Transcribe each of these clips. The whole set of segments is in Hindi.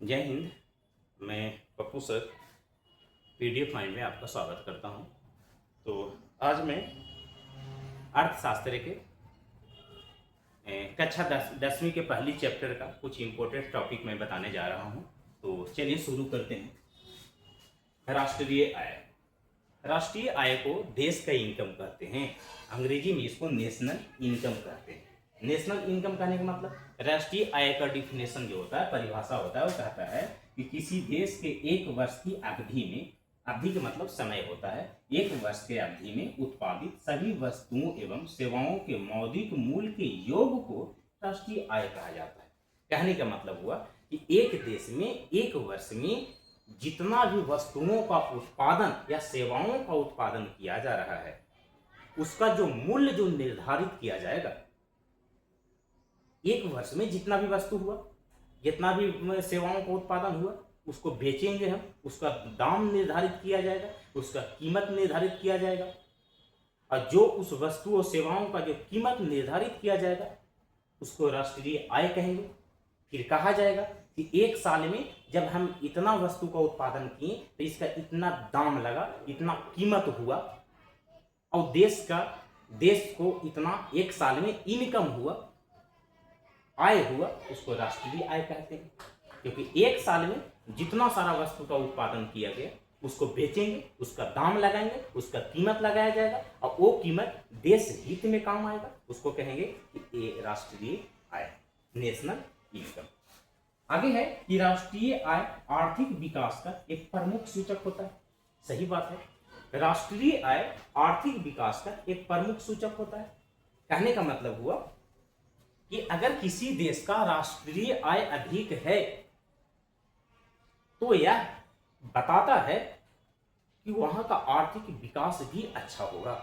जय हिंद। मैं पप्पू सर पीडीएफ माइंड में आपका स्वागत करता हूं। तो आज मैं अर्थशास्त्र के कक्षा 10वीं के पहली चैप्टर का कुछ इम्पोर्टेंट टॉपिक मैं बताने जा रहा हूं। तो चलिए शुरू करते हैं। राष्ट्रीय आय। राष्ट्रीय आय को देश का इनकम कहते हैं। अंग्रेजी में इसको नेशनल इनकम कहते हैं। नेशनल इनकम कहने का मतलब राष्ट्रीय आय का डिफिनेशन जो होता है, परिभाषा होता है, वो कहता है कि किसी देश के एक वर्ष की अवधि में, अवधि का मतलब समय होता है, एक वर्ष के अवधि में उत्पादित सभी वस्तुओं एवं सेवाओं के मौद्रिक मूल्य के योग को राष्ट्रीय आय कहा जाता है। कहने का मतलब हुआ कि एक देश में एक वर्ष में जितना भी वस्तुओं का उत्पादन या सेवाओं का उत्पादन किया जा रहा है, उसका जो मूल्य जो निर्धारित किया जाएगा, एक वर्ष में जितना भी वस्तु हुआ, जितना भी सेवाओं का उत्पादन हुआ, उसको बेचेंगे हम, उसका दाम निर्धारित किया जाएगा, उसका कीमत निर्धारित किया जाएगा। और जो उस वस्तु और सेवाओं का जो कीमत निर्धारित किया जाएगा उसको राष्ट्रीय आय कहेंगे। फिर कहा जाएगा कि एक साल में जब हम इतना वस्तु का उत्पादन किए तो इसका इतना दाम लगा, इतना कीमत हुआ, और देश को इतना एक साल में इनकम हुआ, आय हुआ, उसको राष्ट्रीय आय कहते हैं। क्योंकि एक साल में जितना सारा वस्तु का उत्पादन किया गया उसको बेचेंगे, उसका दाम लगाएंगे, उसका कीमत लगाया जाएगा, और वो कीमत देश हित में काम आएगा, उसको कहेंगे कि ये राष्ट्रीय आय, नेशनल इनकम। आगे है कि राष्ट्रीय आय आर्थिक विकास का एक प्रमुख सूचक होता है। सही बात है, राष्ट्रीय आय आर्थिक विकास का एक प्रमुख सूचक होता है। कहने का मतलब हुआ कि अगर किसी देश का राष्ट्रीय आय अधिक है तो यह बताता है कि वहां का आर्थिक विकास भी अच्छा होगा।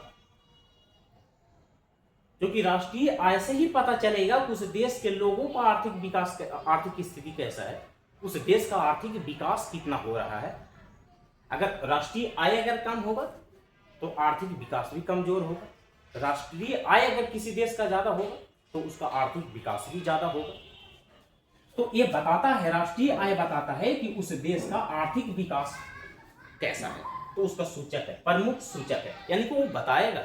क्योंकि राष्ट्रीय आय से ही पता चलेगा कि उस देश के लोगों का आर्थिक विकास, आर्थिक स्थिति कैसा है, उस देश का आर्थिक विकास कितना हो रहा है। अगर राष्ट्रीय आय अगर कम होगा तो आर्थिक विकास भी कमजोर होगा। राष्ट्रीय आय अगर किसी देश का ज्यादा होगा तो उसका आर्थिक विकास भी ज्यादा होगा। तो ये बताता है, राष्ट्रीय आय बताता है कि उस देश का आर्थिक विकास कैसा है। तो उसका सूचक है, प्रमुख सूचक है, यानी कि वो बताएगा,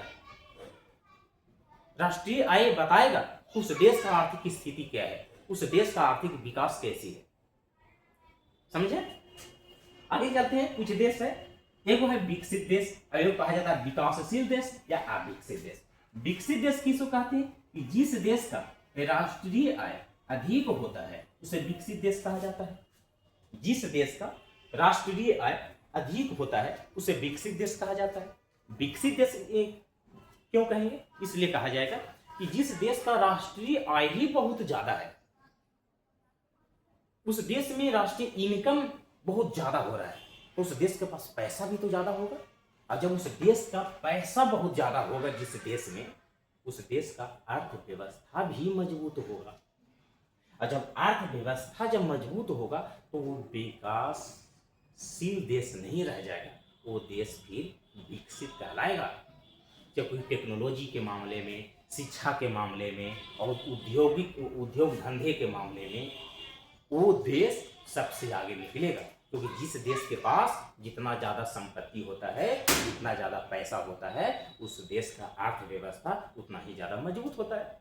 राष्ट्रीय आय बताएगा उस देश का आर्थिक स्थिति क्या है, उस देश का आर्थिक विकास कैसी है। समझे? आगे चलते हैं। कुछ देश है, एक है विकसित देश, और कहा जाता है विकासशील देश या अविकसित देश। विकसित देश किसको कहते हैं? कि जिस देश का राष्ट्रीय आय अधिक होता है उसे विकसित देश कहा जाता है। जिस देश का राष्ट्रीय आय अधिक होता है उसे विकसित देश कहा जाता है। विकसित देश क्यों कहेंगे? इसलिए कहा जाएगा कि जिस देश का राष्ट्रीय आय ही बहुत ज्यादा है, उस देश में राष्ट्रीय इनकम बहुत ज्यादा हो रहा है, तो उस देश के पास पैसा भी तो ज्यादा होगा। और जब उस देश का पैसा बहुत ज्यादा होगा जिस देश में, उस देश का अर्थव्यवस्था भी मजबूत होगा। और जब अर्थव्यवस्था जब मजबूत होगा तो वो विकासशील देश नहीं रह जाएगा, वो देश फिर विकसित कहलाएगा। जब कोई टेक्नोलॉजी के मामले में, शिक्षा के मामले में और उद्योग धंधे के मामले में वो देश सबसे आगे निकलेगा। क्योंकि जिस देश के पास जितना ज्यादा संपत्ति होता है, जितना ज्यादा पैसा होता है, उस देश का अर्थव्यवस्था उतना ही ज्यादा मजबूत होता है।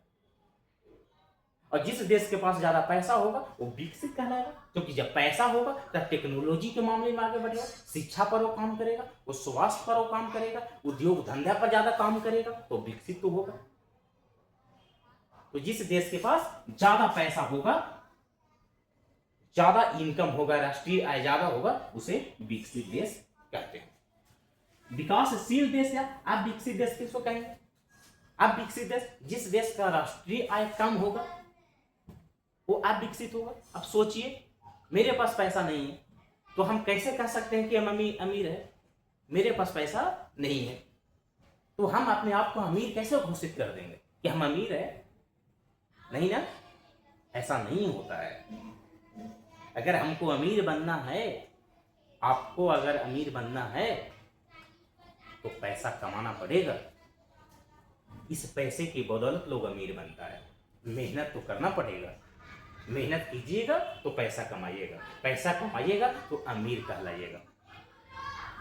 और जिस देश के पास ज्यादा पैसा होगा वो विकसित कहलाएगा। क्योंकि जब पैसा होगा तब टेक्नोलॉजी के मामले में आगे बढ़ेगा, शिक्षा पर वो काम करेगा, वो स्वास्थ्य पर वो काम करेगा, उद्योग धंधा पर ज्यादा काम करेगा, तो विकसित तो होगा। तो जिस देश के पास ज्यादा पैसा होगा, ज्यादा इनकम होगा, राष्ट्रीय आय ज्यादा होगा, उसे विकसित देश कहते हैं। विकासशील देश या अविकसित देश किसको कहेंगे? अविकसित देश, जिस देश का राष्ट्रीय आय कम होगा वो अविकसित होगा। अब सोचिए, मेरे पास पैसा नहीं है तो हम कैसे कह सकते हैं कि हम अमीर है? मेरे पास पैसा नहीं है तो हम अपने आप को अमीर कैसे घोषित कर देंगे कि हम अमीर है? नहीं ना, ऐसा नहीं होता है। अगर हमको अमीर बनना है, आपको अगर अमीर बनना है तो पैसा कमाना पड़ेगा। इस पैसे की बदौलत लोग अमीर बनता है, मेहनत तो करना पड़ेगा। मेहनत कीजिएगा तो पैसा कमाइएगा, पैसा कमाइएगा तो अमीर कहलाइएगा।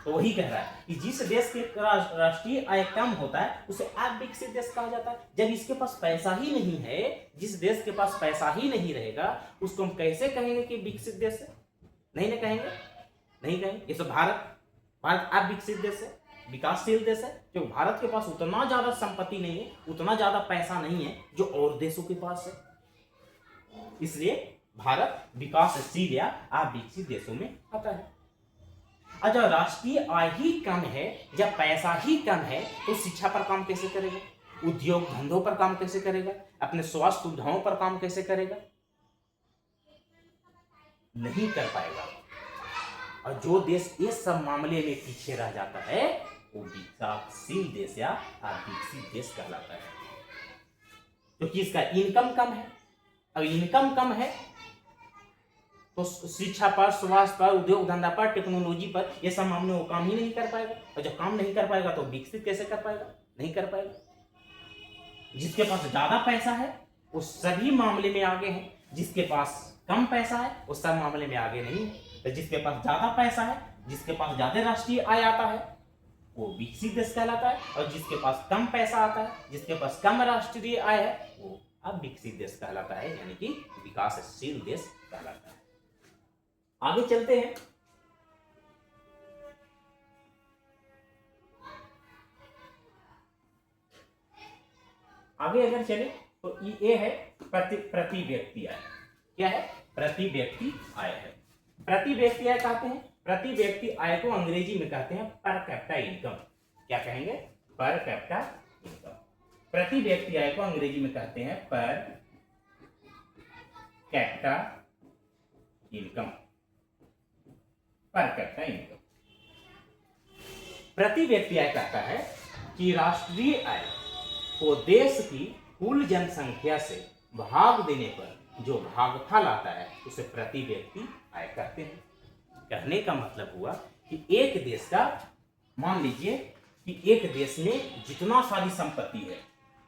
तो वही कह रहा है कि जिस देश के राष्ट्रीय आय कम होता है उसे अविकसित देश कहा जाता है। जब इसके पास पैसा ही नहीं है, जिस देश के पास पैसा ही नहीं रहेगा, उसको हम कैसे कहेंगे कि विकसित देश है? नहीं ना कहेंगे, नहीं कहेंगे। ये तो भारत अविकसित देश है, विकासशील देश है, क्योंकि भारत के पास उतना ज्यादा संपत्ति नहीं है, उतना ज्यादा पैसा नहीं है जो और देशों के पास है। इसलिए भारत विकासशील या अविकसित देशों में आता है। और जब राष्ट्रीय आय ही कम है, जब पैसा ही कम है, तो शिक्षा पर काम कैसे करेगा, उद्योग धंधों पर काम कैसे करेगा, अपने स्वास्थ्य सुविधाओं पर काम कैसे करेगा? नहीं कर पाएगा। और जो देश इस सब मामले में पीछे रह जाता है वो विकासशील देश या अविकसित देश कहलाता है, क्योंकि इसका इनकम कम है। अब इनकम कम है तो शिक्षा पर, स्वास्थ्य पर, उद्योग धंधा पर, टेक्नोलॉजी पर, ये सब मामले वो काम ही नहीं कर पाएगा। और जब काम नहीं कर पाएगा तो विकसित कैसे कर पाएगा? नहीं कर पाएगा। जिसके पास ज्यादा पैसा है वो सभी मामले में आगे है, जिसके पास कम पैसा है वो सब मामले में आगे नहीं है। तो जिसके पास ज्यादा पैसा है, जिसके पास ज्यादा राष्ट्रीय आय आता है, वो विकसित देश कहलाता है। और जिसके पास कम पैसा आता है, जिसके पास कम राष्ट्रीय आय है, वो अविकसित देश कहलाता है, यानी कि विकासशील देश कहलाता है। आगे चलते हैं। आगे अगर चले तो ये है प्रति व्यक्ति आय। क्या है? प्रति व्यक्ति आय है। प्रति व्यक्ति आय कहते हैं, प्रति व्यक्ति आय को अंग्रेजी में कहते हैं पर कैपिटा इनकम। क्या कहेंगे? Per capita income. प्रति व्यक्ति आय को अंग्रेजी में कहते हैं per capita income, per capita income. प्रति व्यक्ति आय कहता है कि राष्ट्रीय आय को देश की कुल जनसंख्या से भाग देने पर जो भागफल आता है उसे प्रति व्यक्ति आय कहते हैं। कहने का मतलब हुआ कि एक देश का, मान लीजिए कि एक देश में जितना सारी संपत्ति है,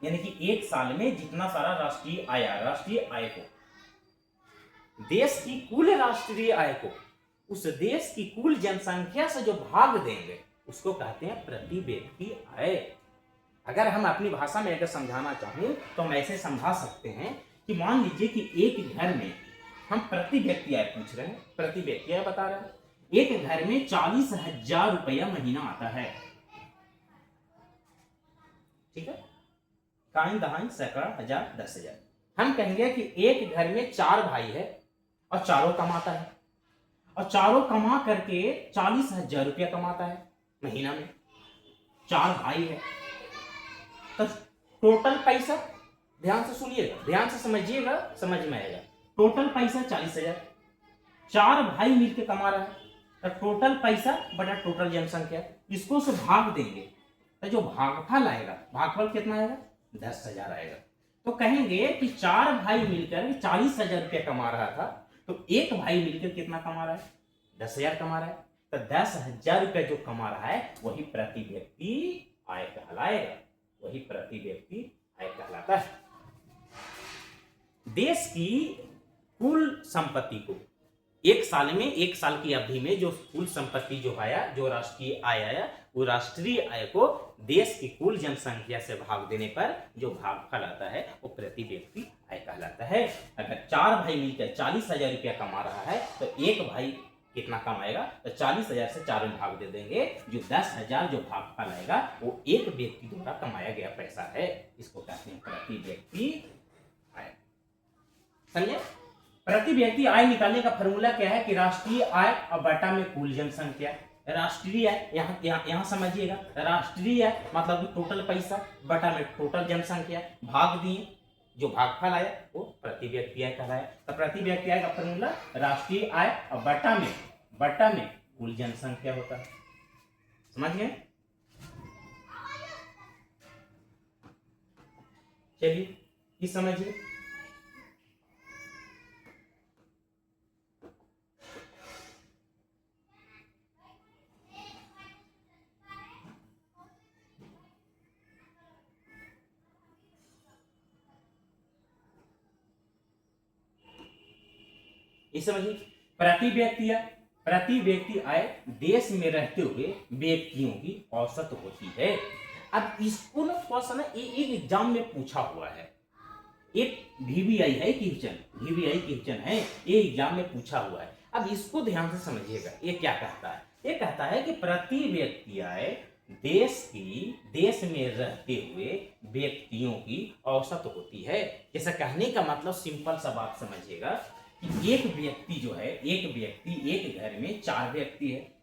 यानी कि एक साल में जितना सारा राष्ट्रीय आय को, देश की कुल राष्ट्रीय आय को उस देश की कुल जनसंख्या से जो भाग देंगे उसको कहते हैं प्रति व्यक्ति आय। अगर हम अपनी भाषा में अगर समझाना चाहूं तो हम ऐसे समझा सकते हैं कि मान लीजिए कि एक घर में, हम प्रति व्यक्ति आय पूछ रहे हैं, प्रति व्यक्ति आय बता रहे हैं, एक घर में 40,000 रुपया महीना आता है। ठीक है, काइन दहाइन सैकड़ा हजार 10,000। हम कहेंगे कि एक घर में 4 भाई है और चारों कमाता है, और चारों कमा करके 40,000 रुपया कमाता है महीना में। 4 भाई है तो टोटल पैसा, ध्यान से सुनिएगा, ध्यान से समझिएगा, समझ में आएगा। टोटल पैसा 40,000, 4 भाई मिलकर कमा रहा है, तो टोटल पैसा बटा टोटल जनसंख्या, इसको से भाग देंगे तो जो भागफल आएगा, भागफल कितना आएगा? 10,000 आएगा। तो कहेंगे कि 4 भाई मिलकर 40,000 रुपया कमा रहा था, तो एक भाई मिलकर कितना कमा रहा है? 10,000 कमा रहा है। तो 10,000 रुपया जो कमा रहा है वही प्रति व्यक्ति आय कहलाएगा, वही प्रति व्यक्ति आय कहलाता है। देश की कुल संपत्ति को एक साल में, एक साल की अवधि में जो कुल संपत्ति जो आया, जो राष्ट्रीय आय आया, वो राष्ट्रीय आय को देश की कुल जनसंख्या से भाग देने पर जो भागफल आता है वो प्रति व्यक्ति आय कहलाता है। अगर 4 भाई मिलकर 40,000 रुपया कमा रहा है तो एक भाई कितना कमाएगा? तो 40,000 से 4 में भाग दे देंगे, जो 10,000 जो भागफल आएगा वो एक व्यक्ति द्वारा कमाया गया पैसा है। इसको कहते हैं प्रति व्यक्ति आय। समझे? प्रति व्यक्ति आय निकालने का फॉर्मूला क्या है कि राष्ट्रीय आय और बटा में कुल जनसंख्या। राष्ट्रीय आय यहाँ समझिएगा, राष्ट्रीय आय मतलब कि टोटल पैसा बटा में टोटल जनसंख्या, भाग दिए, जो भागफल आया वो प्रति व्यक्ति आय कहलाया। तो प्रति व्यक्ति आय का फॉर्मूला राष्ट्रीय आय और बटा में कुल जनसंख्या होता है। समझ गए? चलिए ये समझिए। ये समझिए, प्रति व्यक्ति आय देश में रहते हुए व्यक्तियों की औसत होती है। अब इसको ना थोड़ा सा ना एक एग्जाम में पूछा हुआ है, एक वीवीआई क्वेश्चन है, ये एग्जाम में पूछा हुआ है। अब इसको ध्यान से समझिएगा, ये क्या कहता है? ये कहता है कि प्रति व्यक्ति आय देश में रहते हुए व्यक्तियों की औसत होती है। जैसा कहने का मतलब सिंपल सा बात समझिएगा कि एक व्यक्ति जो है, एक घर में 4 व्यक्ति है।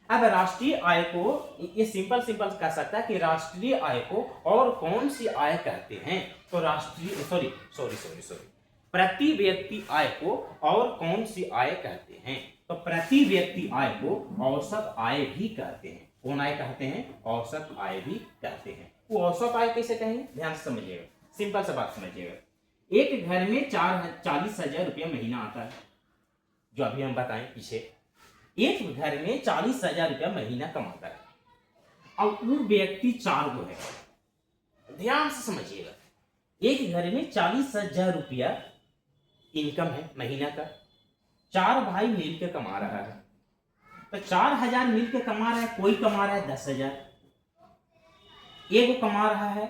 अब राष्ट्रीय आय को ये सिंपल कह सकता है कि राष्ट्रीय आय को और कौन सी आय कहते हैं? तो प्रति व्यक्ति आय को और कौन सी आय कहते हैं? तो प्रति व्यक्ति आय को औसत आय भी कहते हैं। कौन आय कहते हैं? औसत आय भी कहते हैं। वो औसत आय कैसे कहेंगे? ध्यान से समझिएगा, सिंपल सा बात समझिएगा। एक घर में 40,000 रुपया महीना आता है, जो अभी हम बताएं पीछे। एक घर में 40,000 रुपया महीना कमाता है और वो व्यक्ति 4 गो है। ध्यान से समझिएगा, एक घर में 40,000 रुपया इनकम है महीना का, 4 भाई मिलकर कमा रहा है। तो 4,000 मिलकर कमा रहा है, कोई कमा रहा है 10,000, एक कमा रहा है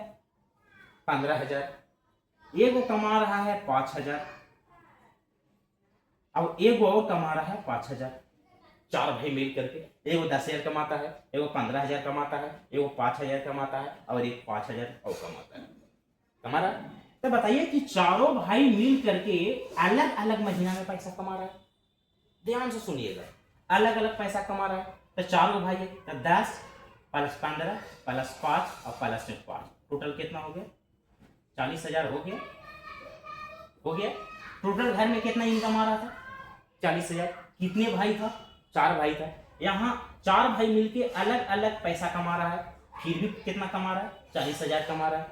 15,000, एक कमा रहा है 5,000 और एक और कमा रहा है 5,000। 4 भाई मिल करके, एक 10,000 कमाता है, एक 15,000 कमाता है, एक 5,000 कमाता है और एक 5,000 और कमाता है, कमा रहा है। तो बताइए कि चारों भाई मिल करके अलग अलग महीना में पैसा कमा रहा है। ध्यान से सुनिएगा, अलग अलग पैसा कमा रहा है। तो 4 भाई है, तो 10 + 15 + 5 और +5, टोटल कितना हो गया? 40,000 हो गया। टोटल घर में कितना इनकम आ रहा था? 40,000। कितने भाई था? 4 भाई था। यहाँ 4 भाई मिलके अलग अलग पैसा कमा रहा है, फिर भी कितना कमा रहा है? 40,000 कमा रहा है।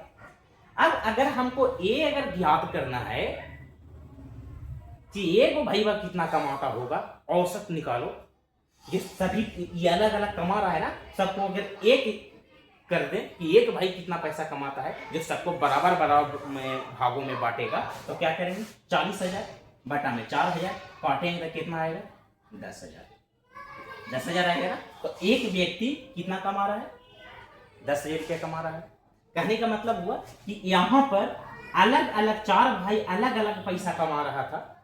अब अगर हमको अगर ज्ञात करना है कि एक भाई वह कितना कमाता होगा, औसत निकालो। ये सभी ये अलग अलग कमा रहा है ना, सबको अगर एक कर दें कि एक भाई कितना पैसा कमाता है, जो सबको बराबर में भागों में बांटेगा, तो क्या करेंगे? 40,000 बटा में 4,000 काटेंगे तो कितना आएगा? 10,000 आएगा ना। तो एक व्यक्ति कितना कमा रहा है? 10,000 रुपया कमा रहा है। कहने का मतलब हुआ कि यहाँ पर अलग अलग 4 भाई अलग अलग पैसा कमा रहा था,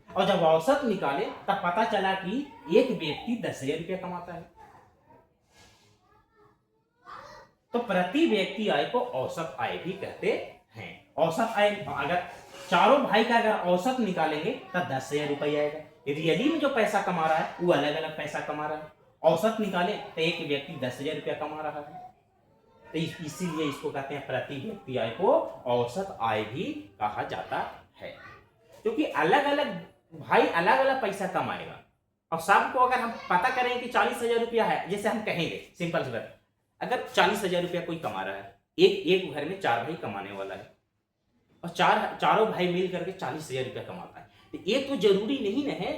और जब औसत निकाले तब पता चला कि एक व्यक्ति 10,000 रुपया कमाता है। तो प्रति व्यक्ति आय को औसत आय भी कहते हैं। औसत आय अगर चारों भाई का अगर औसत निकालेंगे तब 10,000 रुपया आएगा। रियली में जो पैसा कमा रहा है वो अलग अलग पैसा कमा रहा है। औसत निकाले तो एक व्यक्ति 10,000 रुपया कमा रहा है। तो इसीलिए इसको कहते हैं प्रति व्यक्ति आय को औसत आय भी कहा जाता है, क्योंकि अलग अलग भाई अलग अलग पैसा कमाएगा। और सबको अगर हम पता करें कि 40,000 रुपया है, जैसे हम कहेंगे सिंपल सी बात, अगर 40,000 रुपया कोई कमा रहा है, एक घर में 4 भाई कमाने वाला है और चारों भाई मिल करके 40,000 रुपया कमाता है, तो ये तो जरूरी नहीं ना है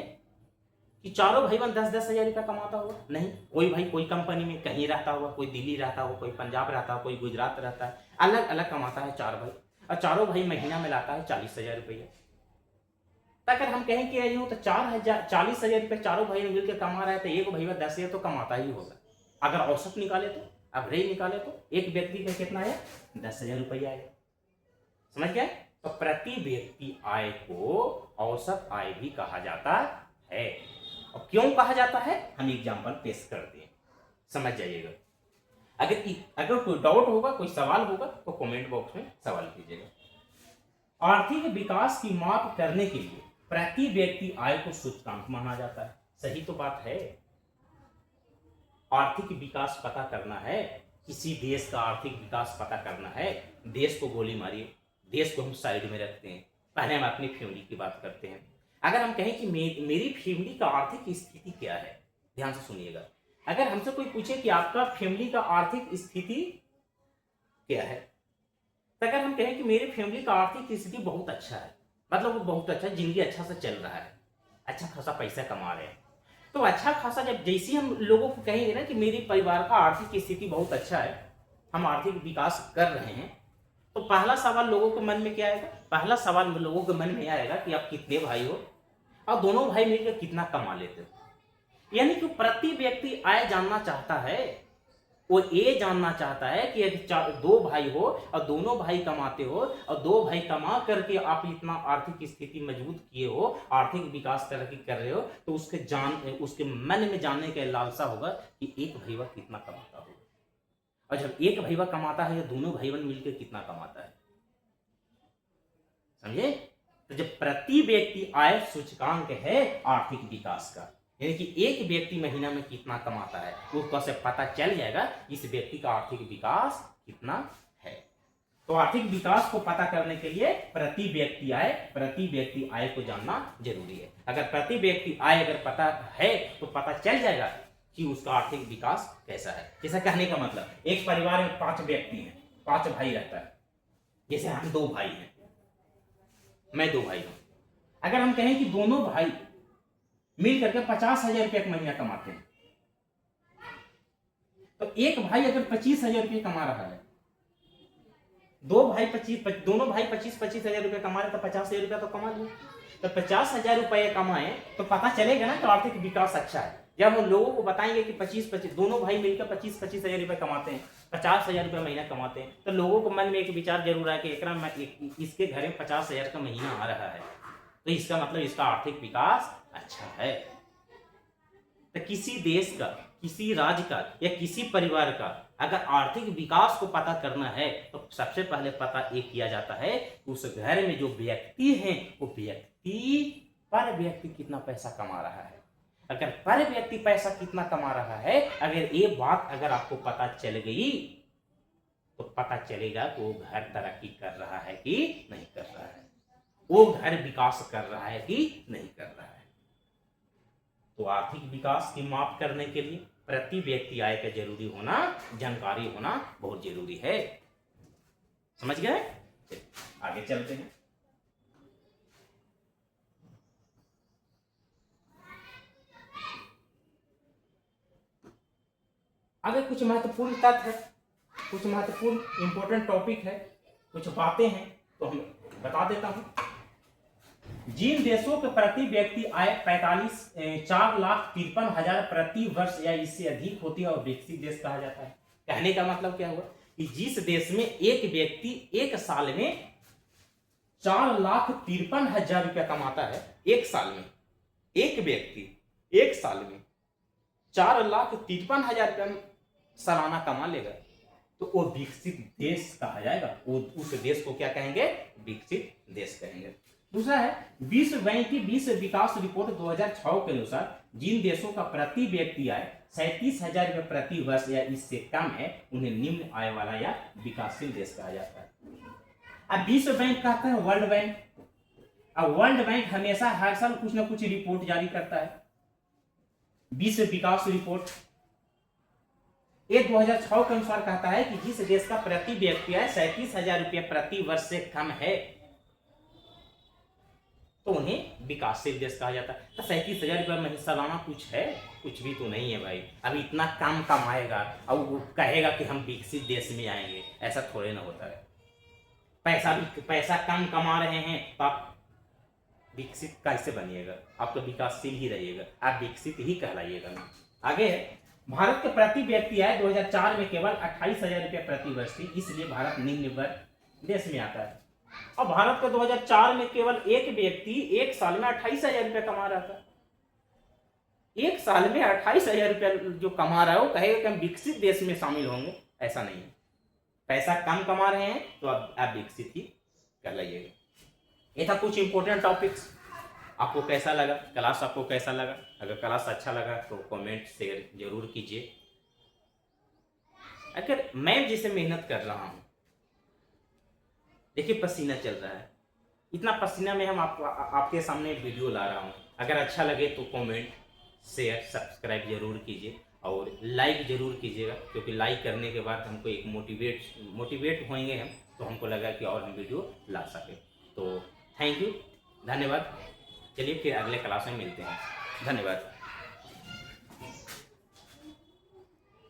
कि चारों भाई 10,000 रुपया कमाता होगा। नहीं, कोई भाई कोई कंपनी में कहीं रहता होगा, कोई दिल्ली रहता होगा, कोई पंजाब रहता है, कोई गुजरात रहता है, अलग अलग कमाता है 4 भाई, और चारों भाई महीना में लाता है 40,000 रुपया। अगर हम कहें कि यूं तो 40,000 रुपये चारों भाई मिलकर कमा रहा है, तो एक भाई 10,000 तो कमाता ही होगा। अगर औसत निकाले तो, एवरेज निकाले तो एक व्यक्ति का कितना आया? 10,000 रुपया आएगा। समझ गए? तो प्रति व्यक्ति आय को औसत आय भी कहा जाता है। और क्यों कहा जाता है हम एग्जाम्पल पेश करते हैं, समझ जाइएगा। अगर कोई डाउट होगा, कोई सवाल होगा तो कमेंट बॉक्स में सवाल कीजिएगा। आर्थिक विकास की माप करने के लिए प्रति व्यक्ति आय को सूचकांक माना जाता है। सही तो बात है। आर्थिक विकास पता करना है, किसी देश का आर्थिक विकास पता करना है, देश को गोली मारिए, देश को हम साइड में रखते हैं, पहले हम अपनी फैमिली की बात करते हैं। अगर हम कहें कि मेरी फैमिली का आर्थिक स्थिति क्या है, ध्यान से सुनिएगा। अगर हमसे कोई पूछे कि आपका फैमिली का आर्थिक स्थिति क्या है, तो अगर हम कहें कि मेरी फैमिली का आर्थिक स्थिति बहुत अच्छा है, मतलब वो बहुत अच्छा, जिंदगी अच्छा से चल रहा है, अच्छा खासा पैसा कमा रहे हैं, तो अच्छा खासा जब जैसे हम लोगों को कहेंगे ना कि मेरे परिवार का आर्थिक स्थिति बहुत अच्छा है, हम आर्थिक विकास कर रहे हैं, तो पहला सवाल लोगों के मन में क्या आएगा? पहला सवाल लोगों के मन में आएगा कि आप कितने भाई हो, और दोनों भाई मिलकर कितना कमा लेते हो। यानी कि प्रति व्यक्ति आय जानना चाहता है, वो ये जानना चाहता है कि यदि दो भाई हो और दोनों भाई कमाते हो और दो भाई कमा करके आप इतना आर्थिक स्थिति मजबूत किए हो, आर्थिक विकास तरक्की कर रहे हो, तो उसके मन में जानने का लालसा होगा कि एक भैया कितना कमाता होगा। और जब एक भैया कमाता है, तो दोनों भाई बहन मिलकर कितना कमाता है, समझे। तो जब प्रति व्यक्ति आय सूचकांक है आर्थिक विकास का, यानी कि एक व्यक्ति महीना में कितना कमाता है, उसको से पता चल जाएगा इस व्यक्ति का आर्थिक विकास कितना है। तो आर्थिक विकास को पता करने के लिए प्रति व्यक्ति आय को जानना जरूरी है। अगर प्रति व्यक्ति आय अगर पता है तो पता चल जाएगा कि उसका आर्थिक विकास कैसा है। जैसा कहने का मतलब, एक परिवार में 5 व्यक्ति हैं, 5 भाई रहता है। जैसे हम 2 भाई हैं, मैं 2 भाई हूं। अगर हम कहें कि दोनों भाई मिल करके 50,000 रुपया महीना कमाते हैं, तो एक भाई अगर 25,000 रुपये कमा रहा है, दोनों भाई 25,000 रुपये कमा रहे, तो 50,000 रुपया तो कमा लिए। तो 50,000 रुपये कमाए तो पता चलेगा ना कि आर्थिक विकास अच्छा है। जब हम लोगों को बताएंगे कि 25 दोनों भाई मिलकर 25,000 रुपये कमाते हैं, 50,000 रुपये महीना कमाते हैं, तो लोगों को मन में एक विचार जरूर है कि इसके घर में 50,000 का महीना आ रहा है, तो इसका मतलब इसका आर्थिक विकास अच्छा है। तो किसी देश का, किसी राज्य का या किसी परिवार का अगर आर्थिक विकास को पता करना है, तो सबसे पहले पता ये किया जाता है उस घर में जो व्यक्ति हैं, वो व्यक्ति पर व्यक्ति कितना पैसा कमा रहा है। अगर पर व्यक्ति पैसा कितना कमा रहा है, अगर ये बात अगर आपको पता चल गई, तो पता चलेगा कि वो घर तरक्की कर रहा है कि नहीं कर रहा है, वो घर विकास कर रहा है कि नहीं कर रहा है। तो आर्थिक विकास की माप करने के लिए प्रति व्यक्ति आय का जरूरी होना, जानकारी होना बहुत जरूरी है। समझ गए? आगे चलते हैं। आगे कुछ महत्वपूर्ण तथ्य है, कुछ महत्वपूर्ण इंपॉर्टेंट टॉपिक है, कुछ बातें हैं, तो हम बता देता हूं। जिन देशों के प्रति व्यक्ति आय 4,53,000 प्रति वर्ष या इससे अधिक होती है और विकसित देश कहा जाता है। कहने का मतलब क्या हुआ कि जिस देश में एक व्यक्ति एक साल में 4,53,000 रुपया कमाता है, एक साल में एक व्यक्ति एक साल में 4,53,000 रुपया सालाना कमा लेगा, तो वो विकसित देश कहा जाएगा। वो उस देश को क्या कहेंगे? विकसित देश कहेंगे। दूसरा है विश्व बैंक की विश्व विकास रिपोर्ट 2006 के अनुसार जिन देशों का प्रति व्यक्ति आय 37,000 रुपये प्रति वर्ष या इससे कम है, उन्हें निम्न आय वाला या विकासशील देश कहा जाता है। अब विश्व बैंक कहता है वर्ल्ड बैंक। अब वर्ल्ड बैंक हमेशा हर साल कुछ ना कुछ रिपोर्ट जारी करता है। विश्व विकास रिपोर्ट ये 2006 के अनुसार कहता है कि जिस देश का प्रति व्यक्ति आय 37,000 रुपये प्रति वर्ष से कम है, तो उन्हें विकासशील देश कहा जाता है। तो 37,000 रुपये महीने सालाना कुछ है? कुछ भी तो नहीं है भाई। अब इतना कम कमाएगा और वो कहेगा कि हम विकसित देश में आएंगे, ऐसा थोड़े ना होता है। पैसा कम कमा रहे हैं तो आप विकसित कैसे बनिएगा? आप तो विकासशील ही रहिएगा, आप विकसित ही कहलाइएगा ना। आगे भारत के प्रति व्यक्ति आय 2004 में केवल 28,000 रुपये प्रति वर्ष थी, इसलिए भारत निम्न वर्ग देश में आता है। और भारत के 2004 में केवल एक व्यक्ति एक साल में 28,000 रुपये कमा रहा था। एक साल में 28,000 रुपये जो कमा रहा है, वो कहेगा कि हम विकसित देश में शामिल होंगे, ऐसा नहीं है। पैसा कम कमा रहे हैं तो आप विकसित ही कहलाइएगा। ये था कुछ इंपॉर्टेंट टॉपिक्स। आपको कैसा लगा क्लास? आपको कैसा लगा? अगर क्लास अच्छा लगा तो कमेंट शेयर जरूर कीजिए। अगर मैं जिसे मेहनत कर रहा हूँ, देखिए पसीना चल रहा है, इतना पसीना में हम आपके सामने वीडियो ला रहा हूँ। अगर अच्छा लगे तो कमेंट शेयर सब्सक्राइब जरूर कीजिए और लाइक जरूर कीजिएगा, क्योंकि लाइक करने के बाद हमको एक मोटिवेट होंगे हम, तो हमको लगा कि और हम वीडियो ला सके। तो थैंक यू, धन्यवाद। चलिए फिर अगले क्लास में मिलते हैं। धन्यवाद।